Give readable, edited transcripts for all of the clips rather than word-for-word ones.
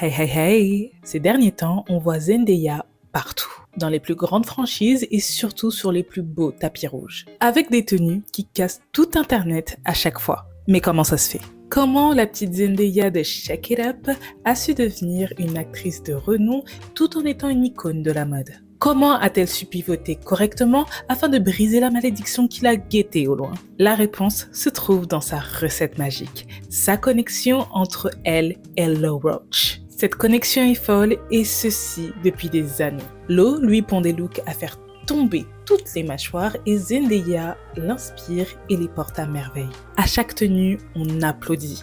Hey hey hey! Ces derniers temps, on voit Zendaya partout, dans les plus grandes franchises et surtout sur les plus beaux tapis rouges, avec des tenues qui cassent tout internet à chaque fois. Mais comment ça se fait? Comment la petite Zendaya de Shake It Up a su devenir une actrice de renom tout en étant une icône de la mode? Comment a-t-elle su pivoter correctement afin de briser la malédiction qui l'a guettée au loin? La réponse se trouve dans sa recette magique, sa connexion entre elle et Lo Roach. Cette connexion est folle et ceci depuis des années. Lo lui pond des looks à faire tomber toutes les mâchoires et Zendaya l'inspire et les porte à merveille. À chaque tenue, on applaudit.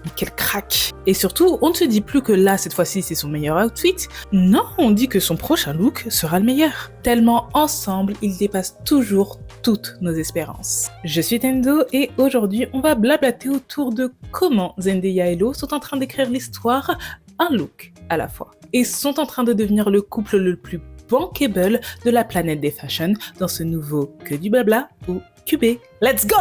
Mais quel crack! Et surtout, on ne se dit plus que là, cette fois-ci, c'est son meilleur outfit. Non, on dit que son prochain look sera le meilleur. Tellement ensemble, ils dépassent toujours toutes nos espérances. Je suis Tendo et aujourd'hui, on va blablater autour de comment Zendaya et Lo sont en train d'écrire l'histoire un look à la fois. Et sont en train de devenir le couple le plus bankable de la planète des fashions dans ce nouveau Que du blabla ou QB. Let's go!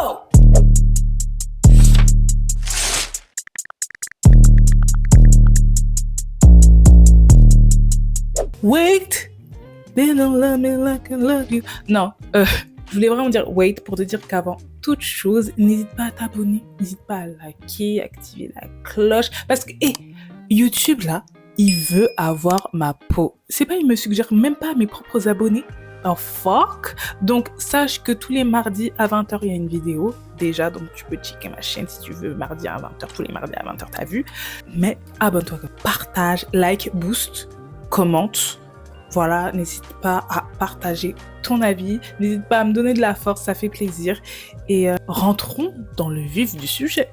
Wait! They don't love me like I love you. Non, je voulais vraiment dire wait pour te dire qu'avant toute chose, n'hésite pas à t'abonner, n'hésite pas à liker, activer la cloche, parce que YouTube là, il veut avoir ma peau. C'est pas, il me suggère même pas mes propres abonnés. Oh fuck! Donc sache que tous les mardis à 20h il y a une vidéo. Déjà, donc tu peux checker ma chaîne si tu veux, mardi à 20h, tous les mardis à 20h, t'as vu. Mais abonne-toi, partage, like, boost, commente. Voilà, n'hésite pas à partager ton avis, n'hésite pas à me donner de la force, ça fait plaisir. Et rentrons dans le vif du sujet.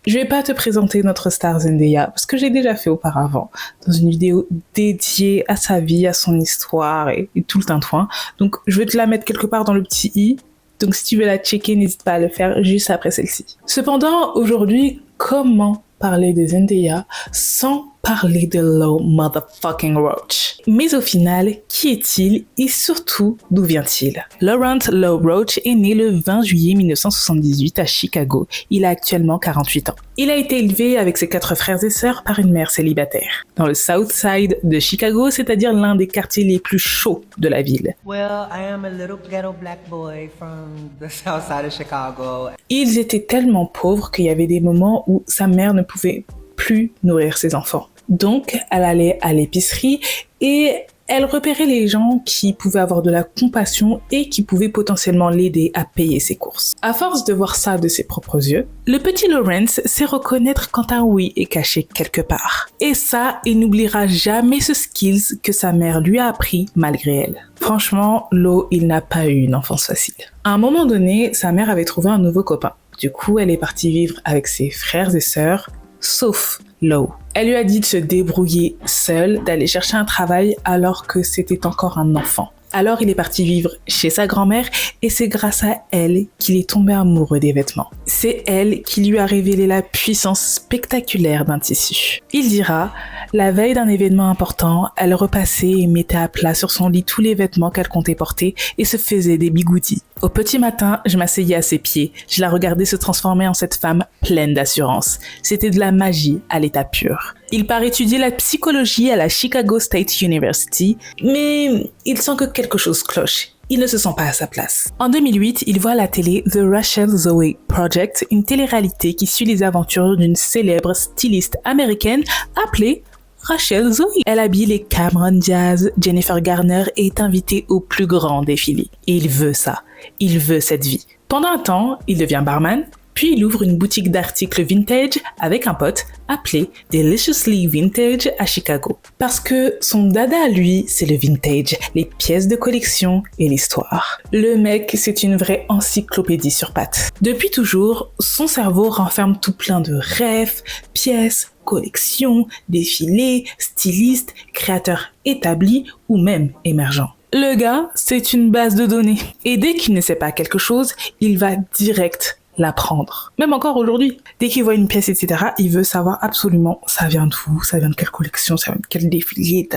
Je vais pas te présenter notre star Zendaya, parce que j'ai déjà fait auparavant, dans une vidéo dédiée à sa vie, à son histoire et tout le tintouin. Donc je vais te la mettre quelque part dans le petit i. Donc si tu veux la checker, n'hésite pas à le faire juste après celle-ci. Cependant, aujourd'hui, comment parler de Zendaya sans parler de Lo motherfucking Roach? Mais au final, qui est-il et surtout, d'où vient-il? Laurent Lo Roach est né le 20 juillet 1978 à Chicago. Il a actuellement 48 ans. Il a été élevé avec ses 4 frères et sœurs par une mère célibataire. Dans le South Side de Chicago, c'est-à-dire l'un des quartiers les plus chauds de la ville. Well, I am a little ghetto black boy from the South Side of Chicago. Ils étaient tellement pauvres qu'il y avait des moments où sa mère ne pouvait plus nourrir ses enfants. Donc, elle allait à l'épicerie et elle repérait les gens qui pouvaient avoir de la compassion et qui pouvaient potentiellement l'aider à payer ses courses. À force de voir ça de ses propres yeux, le petit Lawrence sait reconnaître quand un oui est caché quelque part. Et ça, il n'oubliera jamais ce skills que sa mère lui a appris malgré elle. Franchement, Lo, il n'a pas eu une enfance facile. À un moment donné, sa mère avait trouvé un nouveau copain. Du coup, elle est partie vivre avec ses frères et sœurs, sauf Lo. Elle lui a dit de se débrouiller seule, d'aller chercher un travail alors que c'était encore un enfant. Alors il est parti vivre chez sa grand-mère et c'est grâce à elle qu'il est tombé amoureux des vêtements. C'est elle qui lui a révélé la puissance spectaculaire d'un tissu. Il dira, la veille d'un événement important, elle repassait et mettait à plat sur son lit tous les vêtements qu'elle comptait porter et se faisait des bigoudis. Au petit matin, je m'asseyais à ses pieds. Je la regardais se transformer en cette femme pleine d'assurance. C'était de la magie à l'état pur. Il part étudier la psychologie à la Chicago State University, mais il sent que quelque chose cloche. Il ne se sent pas à sa place. En 2008, il voit à la télé The Rachel Zoe Project, une télé-réalité qui suit les aventures d'une célèbre styliste américaine appelée Rachel Zoe. Elle habille les Cameron Diaz, Jennifer Garner et est invitée au plus grand défilé. Et il veut ça. Il veut cette vie. Pendant un temps, il devient barman, puis il ouvre une boutique d'articles vintage avec un pote appelé Deliciously Vintage à Chicago. Parce que son dada à lui, c'est le vintage, les pièces de collection et l'histoire. Le mec, c'est une vraie encyclopédie sur pattes. Depuis toujours, son cerveau renferme tout plein de rêves, pièces, collections, défilés, stylistes, créateurs établis ou même émergents. Le gars, c'est une base de données. Et dès qu'il ne sait pas quelque chose, il va direct la prendre. Même encore aujourd'hui, dès qu'il voit une pièce, etc., il veut savoir absolument ça vient d'où, ça vient de quelle collection, ça vient de quel défilé,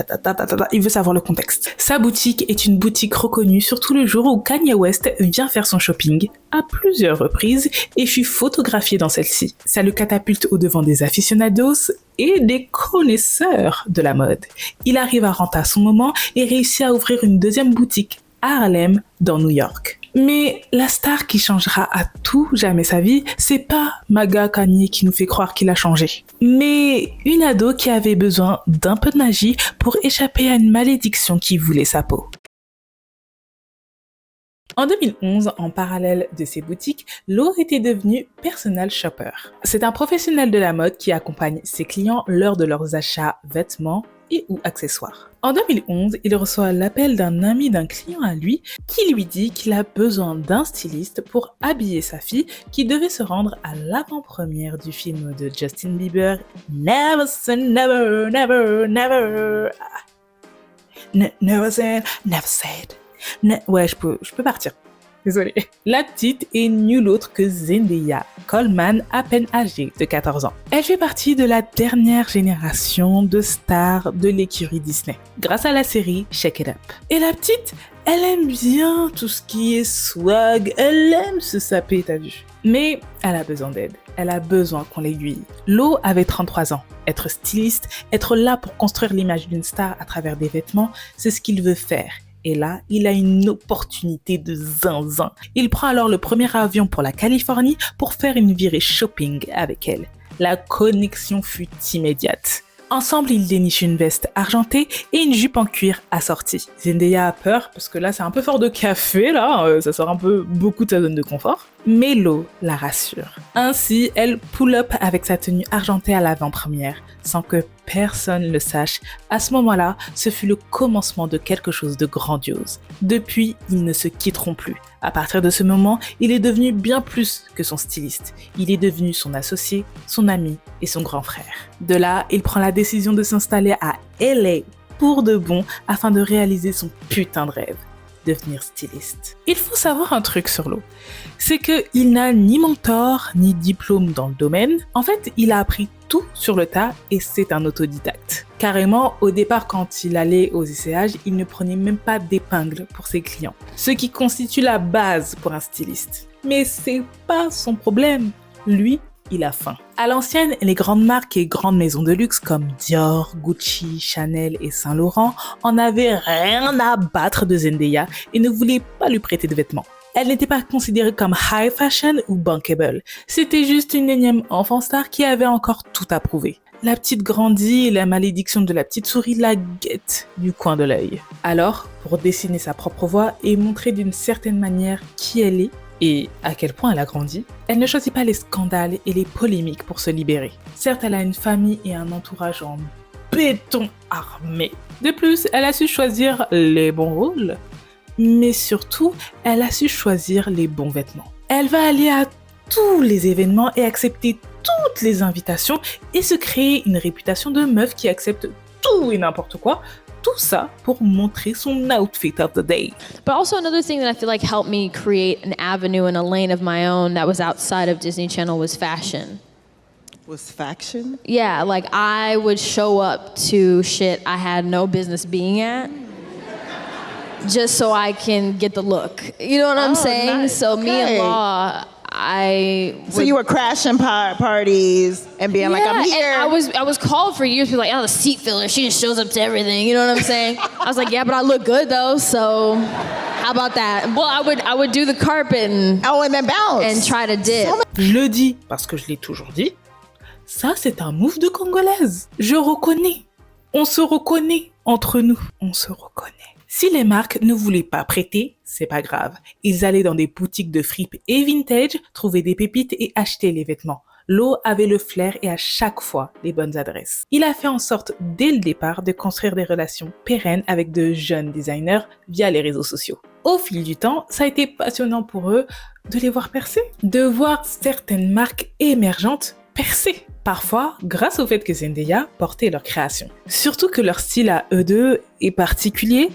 il veut savoir le contexte. Sa boutique est une boutique reconnue, surtout le jour où Kanye West vient faire son shopping à plusieurs reprises et fut photographié dans celle-ci. Ça le catapulte au devant des aficionados et des connaisseurs de la mode. Il arrive à rentrer à son moment et réussit à ouvrir une deuxième boutique à Harlem, dans New York. Mais la star qui changera à tout jamais sa vie, c'est pas Maga Kanye qui nous fait croire qu'il a changé, mais une ado qui avait besoin d'un peu de magie pour échapper à une malédiction qui voulait sa peau. En 2011, en parallèle de ses boutiques, Lo était devenu personal shopper. C'est un professionnel de la mode qui accompagne ses clients lors de leurs achats vêtements et ou accessoires. En 2011, il reçoit l'appel d'un ami d'un client à lui qui lui dit qu'il a besoin d'un styliste pour habiller sa fille qui devait se rendre à l'avant-première du film de Justin Bieber Never Say Never, Never, Never. Never Say, Never Said. Ouais, je peux partir. Désolée. La petite est nulle autre que Zendaya Coleman, à peine âgée de 14 ans. Elle fait partie de la dernière génération de stars de l'écurie Disney, grâce à la série Shake It Up. Et la petite, elle aime bien tout ce qui est swag, elle aime se saper, t'as vu. Mais elle a besoin d'aide, elle a besoin qu'on l'aiguille. Lo avait 33 ans. Être styliste, être là pour construire l'image d'une star à travers des vêtements, c'est ce qu'il veut faire. Et là, il a une opportunité de zinzin. Il prend alors le premier avion pour la Californie pour faire une virée shopping avec elle. La connexion fut immédiate. Ensemble, ils dénichent une veste argentée et une jupe en cuir assortie. Zendaya a peur parce que là, c'est un peu fort de café, là, ça sort un peu beaucoup de sa zone de confort. Mais Lo la rassure. Ainsi, elle pull up avec sa tenue argentée à l'avant-première, sans que personne le sache. À ce moment-là, ce fut le commencement de quelque chose de grandiose. Depuis, ils ne se quitteront plus. À partir de ce moment, il est devenu bien plus que son styliste. Il est devenu son associé, son ami et son grand frère. De là, il prend la décision de s'installer à LA pour de bon afin de réaliser son putain de rêve. Devenir styliste. Il faut savoir un truc sur Lo, c'est qu'il n'a ni mentor ni diplôme dans le domaine. En fait, il a appris tout sur le tas et c'est un autodidacte. Carrément, au départ, quand il allait aux essayages, il ne prenait même pas d'épingle pour ses clients, ce qui constitue la base pour un styliste. Mais c'est pas son problème. Lui, il a faim. À l'ancienne, les grandes marques et grandes maisons de luxe comme Dior, Gucci, Chanel et Saint Laurent en avaient rien à battre de Zendaya et ne voulaient pas lui prêter de vêtements. Elle n'était pas considérée comme high fashion ou bankable. C'était juste une énième enfant star qui avait encore tout à prouver. La petite grandit et la malédiction de la petite souris la guette du coin de l'œil. Alors, pour dessiner sa propre voie et montrer d'une certaine manière qui elle est, et à quel point elle a grandi, elle ne choisit pas les scandales et les polémiques pour se libérer. Certes, elle a une famille et un entourage en béton armé. De plus, elle a su choisir les bons rôles, mais surtout, elle a su choisir les bons vêtements. Elle va aller à tous les événements et accepter toutes les invitations et se créer une réputation de meuf qui accepte tout et n'importe quoi. Tout ça pour montrer son outfit of the day. But also another thing that I feel like helped me create an avenue and a lane of my own that was outside of Disney Channel was fashion. Was faction? Yeah, like I would show up to shit I had no business being at just so I can get the look. You know what I'm saying? Nice. So me and Okay. Law, So you were crashing parties and being like, I'm here. And I was called for years to be like, oh, the seat filler, she just shows up to everything. You know what I'm saying? I was like, yeah, but I look good though, so how about that? Well, I would do the carpet and then bounce. and try to dip. Je le dis parce que je l'ai toujours dit, ça c'est un move de Congolaise. Je reconnais. On se reconnaît entre nous. On se reconnaît. Si les marques ne voulaient pas prêter, c'est pas grave. Ils allaient dans des boutiques de fripe et vintage, trouver des pépites et acheter les vêtements. Lo avait le flair et à chaque fois les bonnes adresses. Il a fait en sorte dès le départ de construire des relations pérennes avec de jeunes designers via les réseaux sociaux. Au fil du temps, ça a été passionnant pour eux de les voir percer, de voir certaines marques émergentes percer. Parfois, grâce au fait que Zendaya portait leur création. Surtout que leur style à eux deux est particulier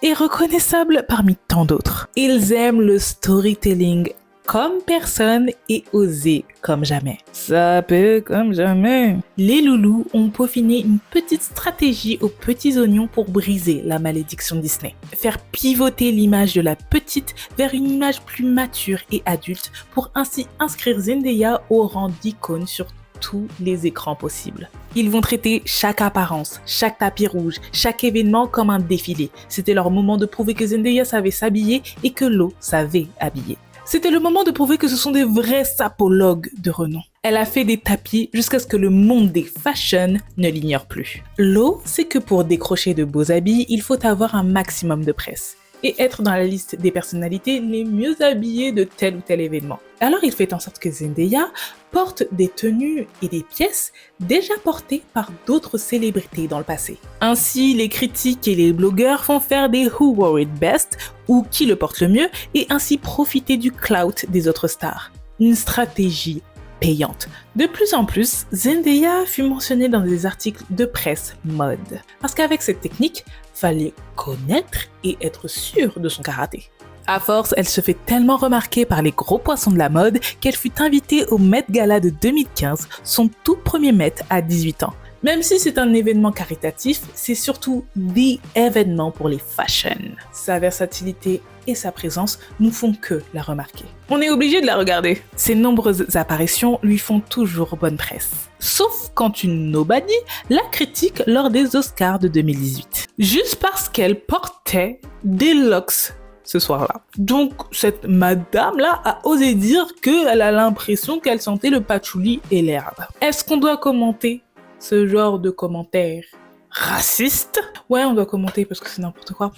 et reconnaissable parmi tant d'autres. Ils aiment le storytelling comme personne et osé comme jamais. Sapé comme jamais. Les loulous ont peaufiné une petite stratégie aux petits oignons pour briser la malédiction Disney. Faire pivoter l'image de la petite vers une image plus mature et adulte pour ainsi inscrire Zendaya au rang d'icône sur tous les écrans possibles. Ils vont traiter chaque apparence, chaque tapis rouge, chaque événement comme un défilé. C'était leur moment de prouver que Zendaya savait s'habiller et que Lo savait habiller. C'était le moment de prouver que ce sont des vrais sapologues de renom. Elle a fait des tapis jusqu'à ce que le monde des fashion ne l'ignore plus. Lo sait que pour décrocher de beaux habits, il faut avoir un maximum de presse et être dans la liste des personnalités les mieux habillées de tel ou tel événement. Alors il fait en sorte que Zendaya porte des tenues et des pièces déjà portées par d'autres célébrités dans le passé. Ainsi, les critiques et les blogueurs font faire des Who Wore It Best ou qui le porte le mieux et ainsi profiter du clout des autres stars. Une stratégie payante. De plus en plus, Zendaya fut mentionnée dans des articles de presse mode. Parce qu'avec cette technique, fallait connaître et être sûr de son karaté. À force, elle se fait tellement remarquer par les gros poissons de la mode qu'elle fut invitée au Met Gala de 2015, son tout premier Met à 18 ans. Même si c'est un événement caritatif, c'est surtout the événement pour les fashion. Sa versatilité et sa présence nous font que la remarquer. On est obligé de la regarder. Ses nombreuses apparitions lui font toujours bonne presse. Sauf quand une nobody la critique lors des Oscars de 2018. Juste parce qu'elle portait des locks ce soir-là. Donc, cette madame-là a osé dire qu'elle a l'impression qu'elle sentait le patchouli et l'herbe. Est-ce qu'on doit commenter ce genre de commentaires racistes? Ouais, on doit commenter parce que c'est n'importe quoi.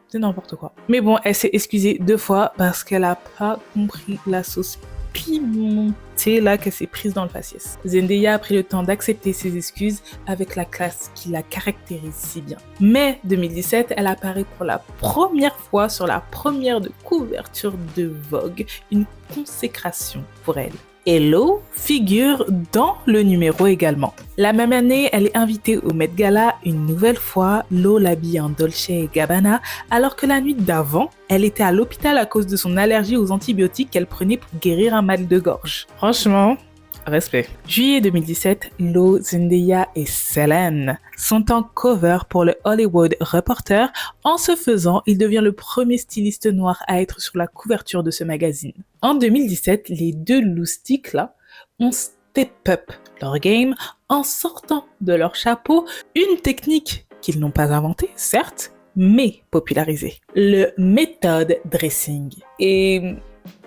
C'est n'importe quoi. Mais bon, elle s'est excusée 2 fois parce qu'elle a pas compris la sauce pimentée là qu'elle s'est prise dans le faciès. Zendaya a pris le temps d'accepter ses excuses avec la classe qui la caractérise si bien. Mai 2017, elle apparaît pour la première fois sur la première de couverture de Vogue, une consécration pour elle. Et Lo figure dans le numéro également. La même année, elle est invitée au Met Gala une nouvelle fois. Lo l'habille en Dolce & Gabbana, alors que la nuit d'avant, elle était à l'hôpital à cause de son allergie aux antibiotiques qu'elle prenait pour guérir un mal de gorge. Franchement, respect. Juillet 2017, Lo, Zendaya et Selene sont en cover pour le Hollywood Reporter. En ce faisant, il devient le premier styliste noir à être sur la couverture de ce magazine. En 2017, les deux loustiques là ont step up leur game en sortant de leur chapeau une technique qu'ils n'ont pas inventée, certes, mais popularisée. Le méthode dressing. Et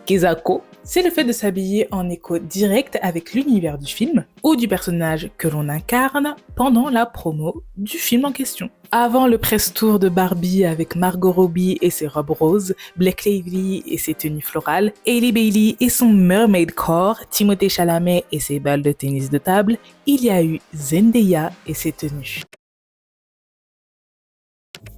Kezako, c'est le fait de s'habiller en écho direct avec l'univers du film ou du personnage que l'on incarne pendant la promo du film en question. Avant le press tour de Barbie avec Margot Robbie et ses robes roses, Blake Lively et ses tenues florales, Hailey Bailey et son mermaid core, Timothée Chalamet et ses balles de tennis de table, il y a eu Zendaya et ses tenues.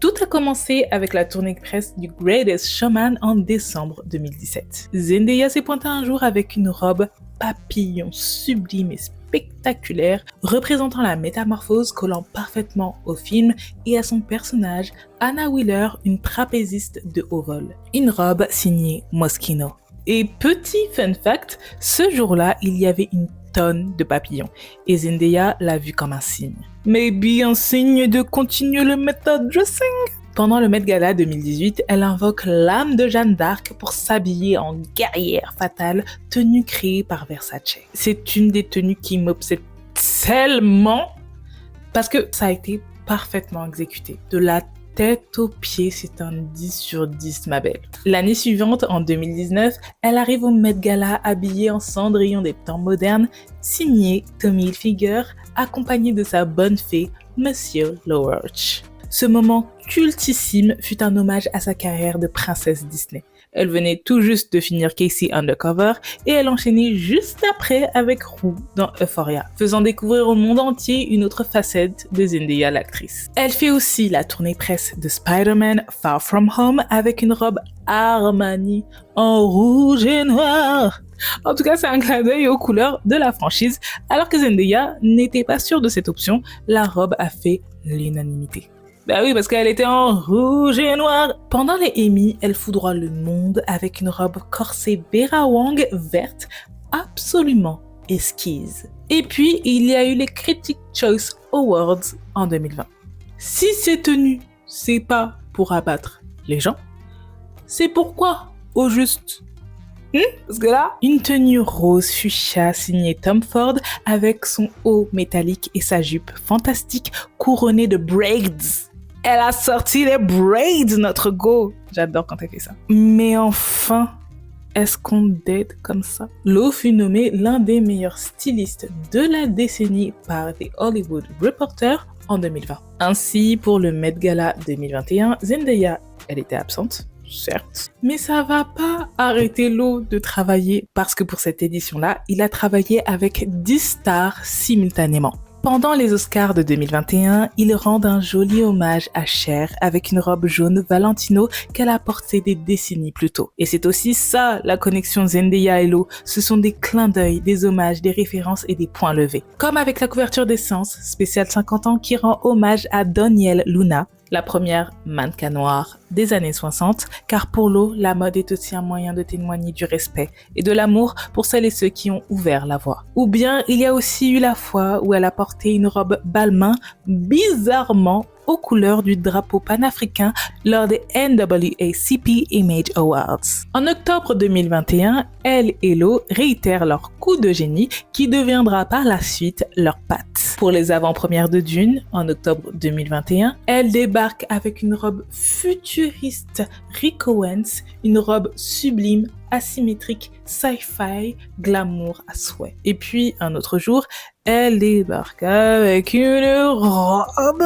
Tout a commencé avec la tournée de presse du Greatest Showman en décembre 2017. Zendaya s'est pointée un jour avec une robe papillon sublime et spectaculaire, représentant la métamorphose collant parfaitement au film et à son personnage, Anna Wheeler, une trapéziste de haut vol. Une robe signée Moschino. Et petit fun fact, ce jour-là, il y avait une tonne de papillons et Zendaya l'a vu comme un signe. Maybe un signe de continuer le method dressing? Pendant le Met Gala 2018, elle invoque l'âme de Jeanne d'Arc pour s'habiller en guerrière fatale, tenue créée par Versace. C'est une des tenues qui m'obsède tellement parce que ça a été parfaitement exécuté. De la tête aux pieds, c'est un 10 sur 10, ma belle. L'année suivante, en 2019, elle arrive au Met Gala habillée en Cendrillon des temps modernes, signée Tommy Hilfiger, accompagnée de sa bonne fée, Monsieur Lowerch. Ce moment cultissime fut un hommage à sa carrière de princesse Disney. Elle venait tout juste de finir Casey Undercover et elle enchaînait juste après avec Rue dans Euphoria, faisant découvrir au monde entier une autre facette de Zendaya l'actrice. Elle fait aussi la tournée presse de Spider-Man Far From Home avec une robe Armani en rouge et noir. En tout cas, c'est un clin d'œil aux couleurs de la franchise. Alors que Zendaya n'était pas sûre de cette option, la robe a fait l'unanimité. Bah oui, parce qu'elle était en rouge et noir. Pendant les Emmy, elle foudroie le monde avec une robe corsée Vera Wang verte absolument esquisse. Et puis, il y a eu les Critics' Choice Awards en 2020. Si ces tenues, c'est pas pour abattre les gens, c'est pourquoi, au juste? Parce que là, une tenue rose fuchsia signée Tom Ford avec son haut métallique et sa jupe fantastique couronnée de braids. Elle a sorti les braids, notre go. J'adore quand elle fait ça. Mais enfin, est-ce qu'on date comme ça? Lo fut nommé l'un des meilleurs stylistes de la décennie par The Hollywood Reporter en 2020. Ainsi, pour le Met Gala 2021, Zendaya, elle était absente, certes, mais ça va pas arrêter Lo de travailler parce que pour cette édition-là, il a travaillé avec 10 stars simultanément. Pendant les Oscars de 2021, ils rendent un joli hommage à Cher avec une robe jaune Valentino qu'elle a portée des décennies plus tôt. Et c'est aussi ça, la connexion Zendaya et Lo. Ce sont des clins d'œil, des hommages, des références et des points levés. Comme avec la couverture d'Essence, spéciale 50 ans qui rend hommage à Danielle Luna, la première mannequin noire des années 60, car pour Lo, la mode est aussi un moyen de témoigner du respect et de l'amour pour celles et ceux qui ont ouvert la voie. Ou bien, il y a aussi eu la fois où elle a porté une robe Balmain bizarrement aux couleurs du drapeau panafricain lors des NAACP Image Awards. En octobre 2021, elle et Lo réitèrent leur coup de génie qui deviendra par la suite leur patte. Pour les avant-premières de Dune, en octobre 2021, elle débarque avec une robe futuriste Rick Owens, une robe sublime, asymétrique, sci-fi, glamour à souhait. Et puis, un autre jour, elle débarque avec une robe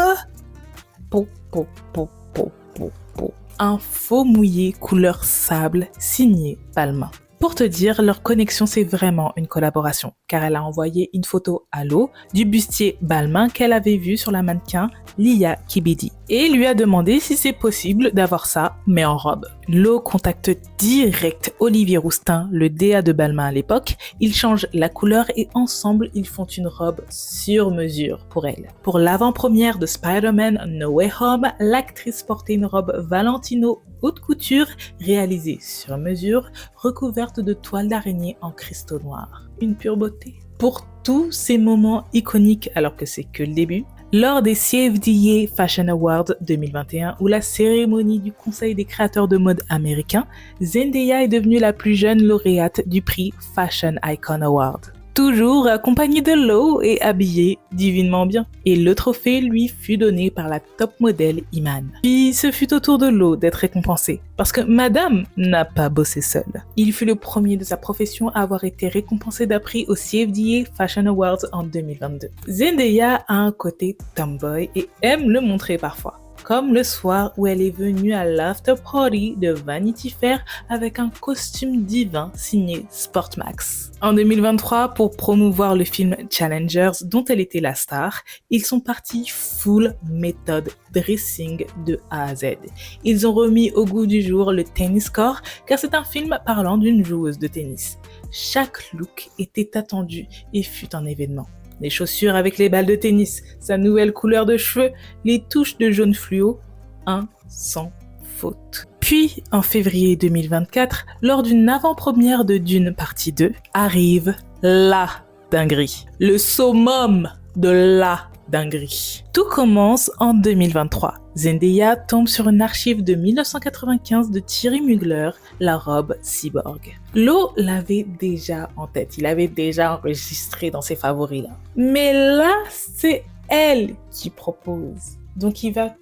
un faux mouillé couleur sable signé Balmain. Pour te dire, leur connexion c'est vraiment une collaboration, car elle a envoyé une photo à Lo du bustier Balmain qu'elle avait vu sur la mannequin Lia Kibidi et lui a demandé si c'est possible d'avoir ça, mais en robe. Lo contacte direct Olivier Roustin, le DA de Balmain à l'époque, ils changent la couleur et ensemble ils font une robe sur mesure pour elle. Pour l'avant-première de Spider-Man No Way Home, l'actrice portait une robe Valentino haute couture réalisée sur mesure, recouverte de toile d'araignée en cristaux noirs. Une pure beauté. Pour tous ces moments iconiques, alors que c'est que le début, lors des CFDA Fashion Awards 2021 ou la cérémonie du Conseil des créateurs de mode américain, Zendaya est devenue la plus jeune lauréate du prix Fashion Icon Award. Toujours accompagnée de Lo et habillée divinement bien. Et le trophée lui fut donné par la top modèle Iman. Puis ce fut au tour de Lo d'être récompensée, parce que madame n'a pas bossé seule. Il fut le premier de sa profession à avoir été récompensé d'un prix au CFDA Fashion Awards en 2022. Zendaya a un côté tomboy et aime le montrer parfois. Comme le soir où elle est venue à l'after party de Vanity Fair avec un costume divin signé Sportmax. En 2023, pour promouvoir le film Challengers dont elle était la star, ils sont partis full méthode dressing de A à Z. Ils ont remis au goût du jour le tennis core car c'est un film parlant d'une joueuse de tennis. Chaque look était attendu et fut un événement. Les chaussures avec les balles de tennis, sa nouvelle couleur de cheveux, les touches de jaune fluo, un sans faute. Puis, en février 2024, lors d'une avant-première de Dune partie 2, arrive la dinguerie. Le summum de la dinguerie. Tout commence en 2023. Zendaya tombe sur une archive de 1995 de Thierry Mugler, la robe cyborg. Lo l'avait déjà en tête, il avait déjà enregistré dans ses favoris là. Mais là, c'est elle qui propose. Donc il va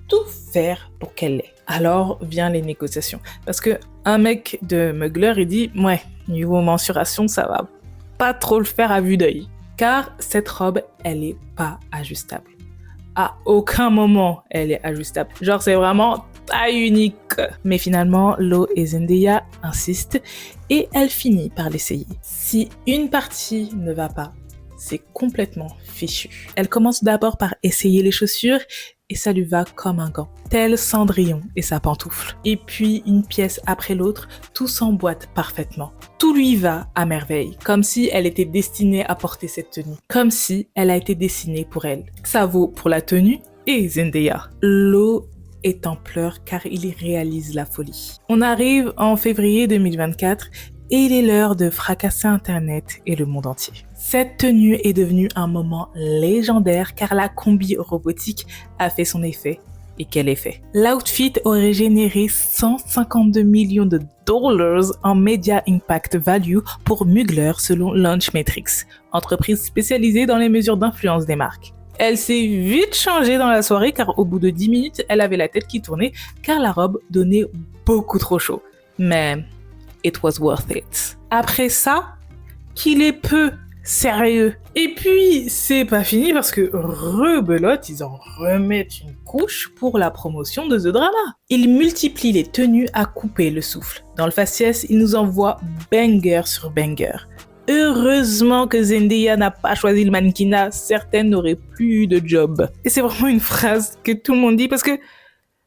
tout faire pour qu'elle l'ait. Alors viennent les négociations. Parce que un mec de Mugler, il dit, ouais, niveau mensuration, ça va pas trop le faire à vue d'œil. Car cette robe, elle est pas ajustable. À aucun moment, elle est ajustable. Genre, c'est vraiment taille unique. Mais finalement, Lo et Zendaya insistent et elle finit par l'essayer. Si une partie ne va pas, c'est complètement fichu. Elle commence d'abord par essayer les chaussures et ça lui va comme un gant, tel Cendrillon et sa pantoufle. Et puis, une pièce après l'autre, tout s'emboîte parfaitement. Tout lui va à merveille, comme si elle était destinée à porter cette tenue, comme si elle a été dessinée pour elle. Ça vaut pour la tenue et Zendaya. Lo est en pleurs car il réalise la folie. On arrive en février 2024 et il est l'heure de fracasser Internet et le monde entier. Cette tenue est devenue un moment légendaire car la combi robotique a fait son effet. Et quel effet? L'outfit aurait généré 152 millions de dollars en Media Impact Value pour Mugler selon Launchmetrics, entreprise spécialisée dans les mesures d'influence des marques. Elle s'est vite changée dans la soirée car au bout de 10 minutes, elle avait la tête qui tournait car la robe donnait beaucoup trop chaud. Mais it was worth it. Après ça, qu'il est peu sérieux. Et puis, c'est pas fini parce que rebelote, ils en remettent une couche pour la promotion de The Drama. Ils multiplient les tenues à couper le souffle. Dans le faciès, ils nous envoient banger sur banger. Heureusement que Zendaya n'a pas choisi le mannequinat, certaines n'auraient plus eu de job. Et c'est vraiment une phrase que tout le monde dit parce que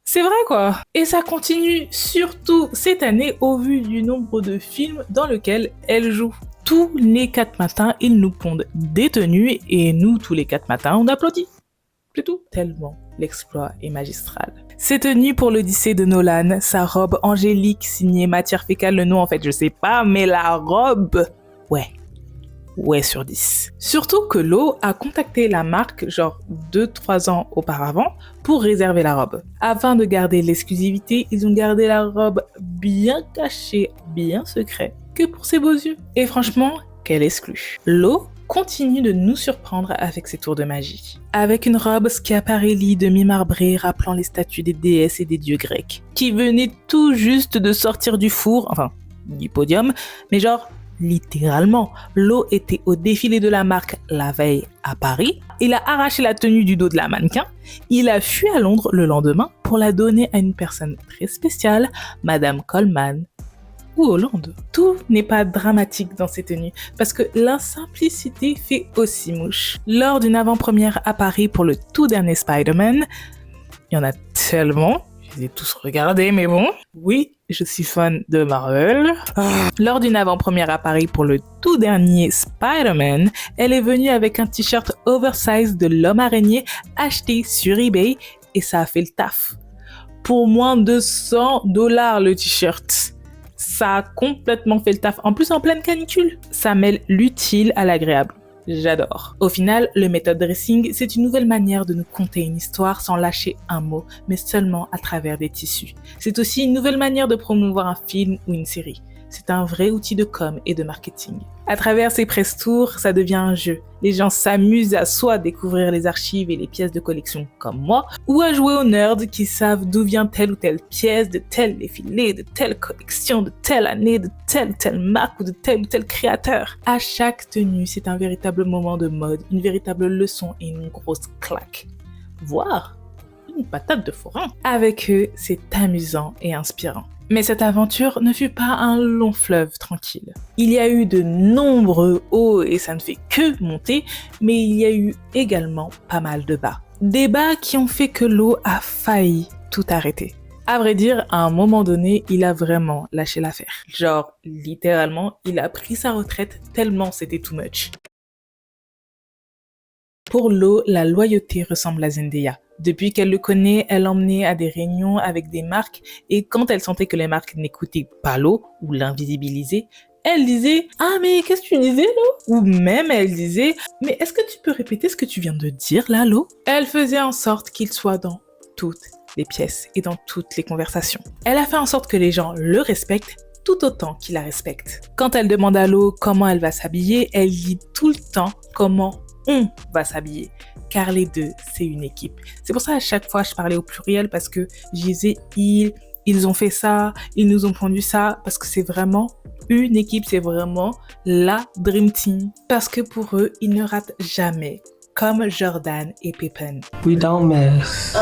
c'est vrai quoi. Et ça continue surtout cette année au vu du nombre de films dans lesquels elle joue. Tous les 4 matins, ils nous pondent des tenues et nous, tous les 4 matins, on applaudit. C'est tout. Tellement l'exploit est magistral. Ces tenues pour l'Odyssée de Nolan, sa robe angélique signée Matière Fécale, le nom en fait je sais pas, mais la robe, ouais sur 10. Surtout que Lo a contacté la marque genre 2-3 ans auparavant pour réserver la robe. Afin de garder l'exclusivité, ils ont gardé la robe bien cachée, bien secret, que pour ses beaux yeux. Et franchement, quelle exclue. Lo continue de nous surprendre avec ses tours de magie. Avec une robe schiaparelli demi-marbrée rappelant les statues des déesses et des dieux grecs, qui venaient tout juste de sortir du four, enfin, du podium, mais genre, littéralement, Lo était au défilé de la marque la veille à Paris, il a arraché la tenue du dos de la mannequin, il a fui à Londres le lendemain pour la donner à une personne très spéciale, Madame Coleman, ou Hollande. Tout n'est pas dramatique dans ces tenues, parce que la simplicité fait aussi mouche. Lors d'une avant-première à Paris pour le tout dernier Spider-Man, il y en a tellement, je les ai tous regardés, mais bon, oui, je suis fan de Marvel. Lors d'une avant-première à Paris pour le tout dernier Spider-Man, elle est venue avec un t-shirt oversize de l'homme araignée acheté sur eBay et ça a fait le taf. Pour moins de $100 le t-shirt. Ça a complètement fait le taf. En plus, en pleine canicule. Ça mêle l'utile à l'agréable. J'adore. Au final, le method dressing, c'est une nouvelle manière de nous conter une histoire sans lâcher un mot, mais seulement à travers des tissus. C'est aussi une nouvelle manière de promouvoir un film ou une série. C'est un vrai outil de com et de marketing. À travers ces press tours, ça devient un jeu. Les gens s'amusent à soit découvrir les archives et les pièces de collection comme moi, ou à jouer aux nerds qui savent d'où vient telle ou telle pièce, de tel défilé, de telle collection, de telle année, de telle marque ou de tel ou tel créateur. À chaque tenue, c'est un véritable moment de mode, une véritable leçon et une grosse claque. Voire une patate de forain. Avec eux, c'est amusant et inspirant. Mais cette aventure ne fut pas un long fleuve tranquille. Il y a eu de nombreux hauts et ça ne fait que monter, mais il y a eu également pas mal de bas. Des bas qui ont fait que Lo a failli tout arrêter. À vrai dire, à un moment donné, il a vraiment lâché l'affaire. Genre, littéralement, il a pris sa retraite tellement c'était too much. Pour Lo, la loyauté ressemble à Zendaya. Depuis qu'elle le connaît, elle l'emmenait à des réunions avec des marques et quand elle sentait que les marques n'écoutaient pas Lo ou l'invisibilisaient, elle disait « Ah mais qu'est-ce que tu disais Lo ?» Ou même elle disait « Mais est-ce que tu peux répéter ce que tu viens de dire là Lo ?» Elle faisait en sorte qu'il soit dans toutes les pièces et dans toutes les conversations. Elle a fait en sorte que les gens le respectent tout autant qu'ils la respectent. Quand elle demande à Lo comment elle va s'habiller, elle dit tout le temps comment on va s'habiller, car les deux, c'est une équipe. C'est pour ça à chaque fois je parlais au pluriel parce que je disais ils ont fait ça, ils nous ont pondu ça, parce que c'est vraiment une équipe, c'est vraiment la Dream Team. Parce que pour eux, ils ne ratent jamais, comme Jordan et Pippen. We don't mess.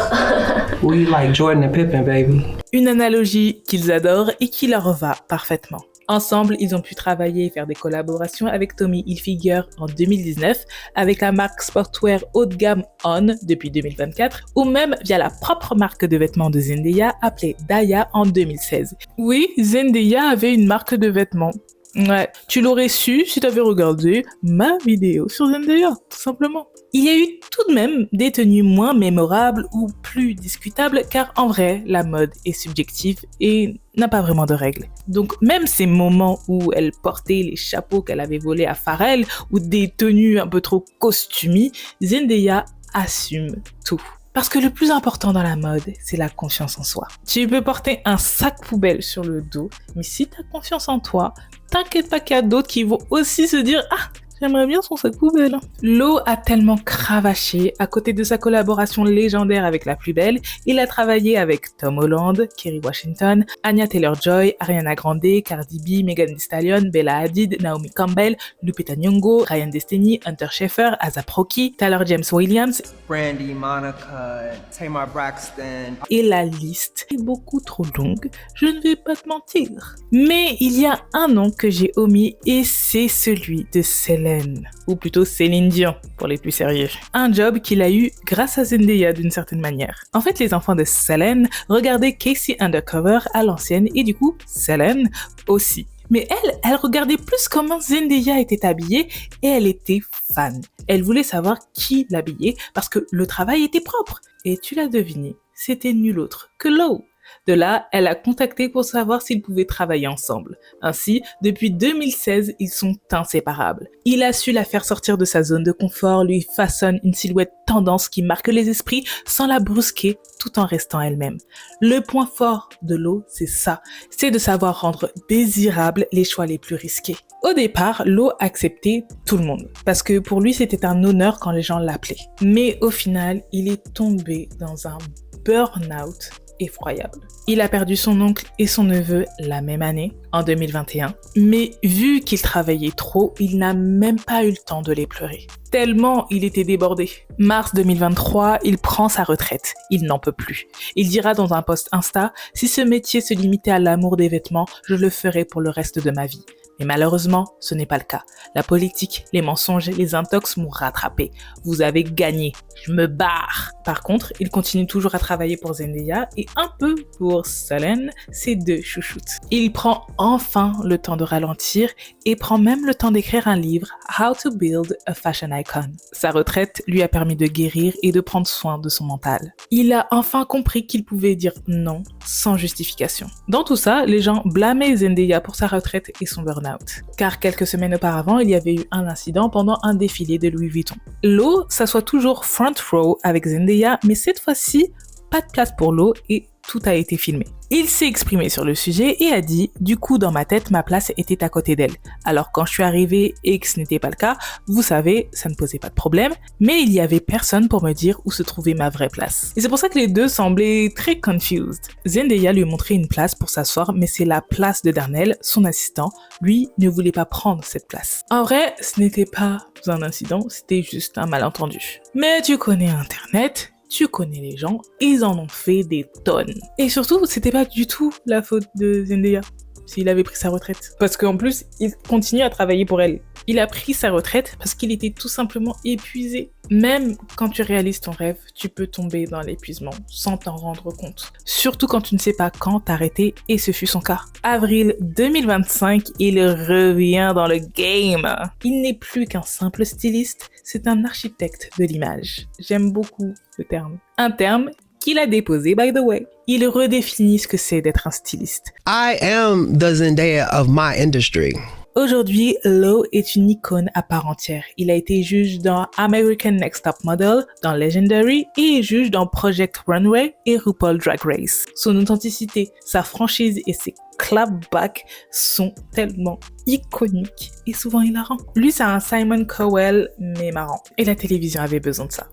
We like Jordan and Pippen, baby. Une analogie qu'ils adorent et qui leur va parfaitement. Ensemble, ils ont pu travailler et faire des collaborations avec Tommy Hilfiger en 2019, avec la marque sportwear haut de gamme On depuis 2024, ou même via la propre marque de vêtements de Zendaya appelée Daya en 2016. Oui, Zendaya avait une marque de vêtements. Ouais, tu l'aurais su si t'avais regardé ma vidéo sur Zendaya, tout simplement. Il y a eu tout de même des tenues moins mémorables ou plus discutables car en vrai, la mode est subjective et n'a pas vraiment de règles. Donc même ces moments où elle portait les chapeaux qu'elle avait volés à Pharrell ou des tenues un peu trop costumées, Zendaya assume tout. Parce que le plus important dans la mode, c'est la confiance en soi. Tu peux porter un sac poubelle sur le dos, mais si tu as confiance en toi, t'inquiète pas qu'il y a d'autres qui vont aussi se dire « Ah, j'aimerais bien son sac poubelle. » Lo a tellement cravaché. À côté de sa collaboration légendaire avec la plus belle, il a travaillé avec Tom Holland, Kerry Washington, Anya Taylor-Joy, Ariana Grande, Cardi B, Megan Thee Stallion, Bella Hadid, Naomi Campbell, Lupita Nyong'o, Ryan Destiny, Hunter Schafer, A$AP Rocky, Taylor James Williams, Brandy, Monica, Tamar Braxton. et la liste est beaucoup trop longue, je ne vais pas te mentir. Mais il y a un nom que j'ai omis et c'est celui de Selene, ou plutôt Céline Dion pour les plus sérieux. Un job qu'il a eu grâce à Zendaya d'une certaine manière. En fait, les enfants de Selene regardaient Casey Undercover à l'ancienne et du coup, Selene aussi. Mais elle regardait plus comment Zendaya était habillée et elle était fan. Elle voulait savoir qui l'habillait parce que le travail était propre. Et tu l'as deviné, c'était nul autre que Lo. De là, elle a contacté pour savoir s'ils pouvaient travailler ensemble. Ainsi, depuis 2016, ils sont inséparables. Il a su la faire sortir de sa zone de confort, lui façonne une silhouette tendance qui marque les esprits sans la brusquer tout en restant elle-même. Le point fort de Lo, c'est ça, c'est de savoir rendre désirables les choix les plus risqués. Au départ, Lo acceptait tout le monde, parce que pour lui c'était un honneur quand les gens l'appelaient. Mais au final, il est tombé dans un burn-out effroyable. Il a perdu son oncle et son neveu la même année, en 2021, mais vu qu'il travaillait trop, il n'a même pas eu le temps de les pleurer. Tellement il était débordé. Mars 2023, il prend sa retraite. Il n'en peut plus. Il dira dans un post Insta, « Si ce métier se limitait à l'amour des vêtements, je le ferais pour le reste de ma vie. » Mais malheureusement, ce n'est pas le cas. La politique, les mensonges, les intox m'ont rattrapé. Vous avez gagné. Je me barre. Par contre, il continue toujours à travailler pour Zendaya et un peu pour Selene, ses deux chouchoutes. Il prend enfin le temps de ralentir et prend même le temps d'écrire un livre, How to Build a Fashion Icon. Sa retraite lui a permis de guérir et de prendre soin de son mental. Il a enfin compris qu'il pouvait dire non sans justification. Dans tout ça, les gens blâmaient Zendaya pour sa retraite et son burn-out. Car quelques semaines auparavant, il y avait eu un incident pendant un défilé de Louis Vuitton. Lo s'assoit toujours front row avec Zendaya, mais cette fois-ci, pas de place pour Lo et tout a été filmé. Il s'est exprimé sur le sujet et a dit « Du coup, dans ma tête, ma place était à côté d'elle. Alors quand je suis arrivée et que ce n'était pas le cas, vous savez, ça ne posait pas de problème, mais il y avait personne pour me dire où se trouvait ma vraie place. » Et c'est pour ça que les deux semblaient très confused. Zendaya lui montrait une place pour s'asseoir, mais c'est la place de Darnell, son assistant. Lui ne voulait pas prendre cette place. En vrai, ce n'était pas un incident, c'était juste un malentendu. Mais tu connais Internet, tu connais les gens, ils en ont fait des tonnes. Et surtout, c'était pas du tout la faute de Zendaya s'il avait pris sa retraite. Parce qu'en plus, il continue à travailler pour elle. Il a pris sa retraite parce qu'il était tout simplement épuisé. Même quand tu réalises ton rêve, tu peux tomber dans l'épuisement sans t'en rendre compte. Surtout quand tu ne sais pas quand t'arrêter, et ce fut son cas. Avril 2025, il revient dans le game. Il n'est plus qu'un simple styliste, c'est un architecte de l'image. J'aime beaucoup ce terme. Un terme qu'il a déposé, by the way. Il redéfinit ce que c'est d'être un styliste. I am the Zendaya of my industry. Aujourd'hui, Lo est une icône à part entière. Il a été juge dans American Next Top Model, dans Legendary et juge dans Project Runway et RuPaul Drag Race. Son authenticité, sa franchise et ses clapbacks sont tellement iconiques et souvent hilarants. Lui, c'est un Simon Cowell, mais marrant. Et la télévision avait besoin de ça.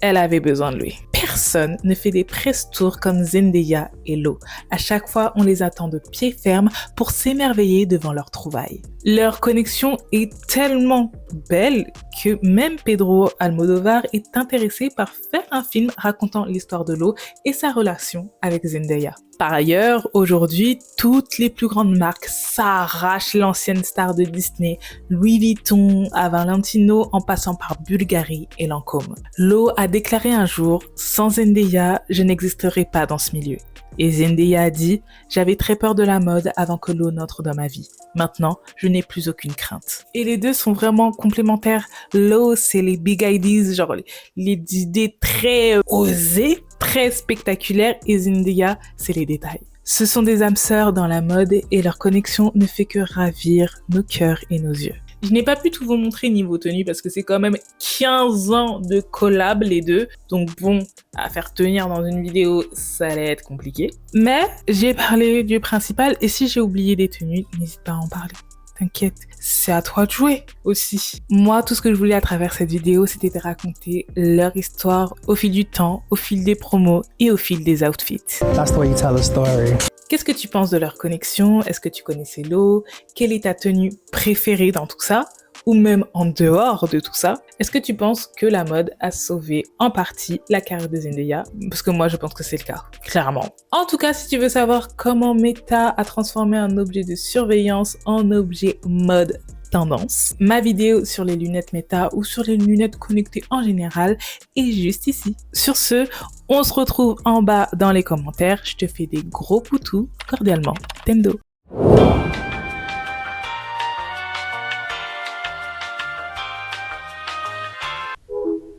Elle avait besoin de lui. Personne ne fait des press tours comme Zendaya et Lo. À chaque fois, on les attend de pied ferme pour s'émerveiller devant leurs trouvailles. Leur connexion est tellement belle que même Pedro Almodovar est intéressé par faire un film racontant l'histoire de Lo et sa relation avec Zendaya. Par ailleurs, aujourd'hui, tout toutes les plus grandes marques s'arrachent l'ancienne star de Disney, Louis Vuitton à Valentino en passant par Bulgari et Lancôme. Lo a déclaré un jour « Sans Zendaya, je n'existerai pas dans ce milieu ». Et Zendaya a dit « J'avais très peur de la mode avant que l'eau n'entre dans ma vie. Maintenant, je n'ai plus aucune crainte. » Et les deux sont vraiment complémentaires. Lo, c'est les big ideas, genre les idées très osées, très spectaculaires. Et Zendaya, c'est les détails. Ce sont des âmes sœurs dans la mode et leur connexion ne fait que ravir nos cœurs et nos yeux. Je n'ai pas pu tout vous montrer niveau tenue parce que c'est quand même 15 ans de collab les deux. Donc bon, à faire tenir dans une vidéo, ça allait être compliqué. Mais j'ai parlé du principal et si j'ai oublié des tenues, n'hésite pas à en parler. T'inquiète, c'est à toi de jouer aussi. Moi, tout ce que je voulais à travers cette vidéo, c'était de raconter leur histoire au fil du temps, au fil des promos et au fil des outfits. That's the way you tell a story. Qu'est-ce que tu penses de leur connexion? Est-ce que tu connaissais Lo? Quelle est ta tenue préférée dans tout ça? Ou même en dehors de tout ça? Est-ce que tu penses que la mode a sauvé en partie la carrière de Zendaya? Parce que moi, je pense que c'est le cas, clairement. En tout cas, si tu veux savoir comment Meta a transformé un objet de surveillance en objet mode tendance, ma vidéo sur les lunettes Meta ou sur les lunettes connectées en général est juste ici. Sur ce, on se retrouve en bas dans les commentaires. Je te fais des gros poutous, cordialement, Tendo.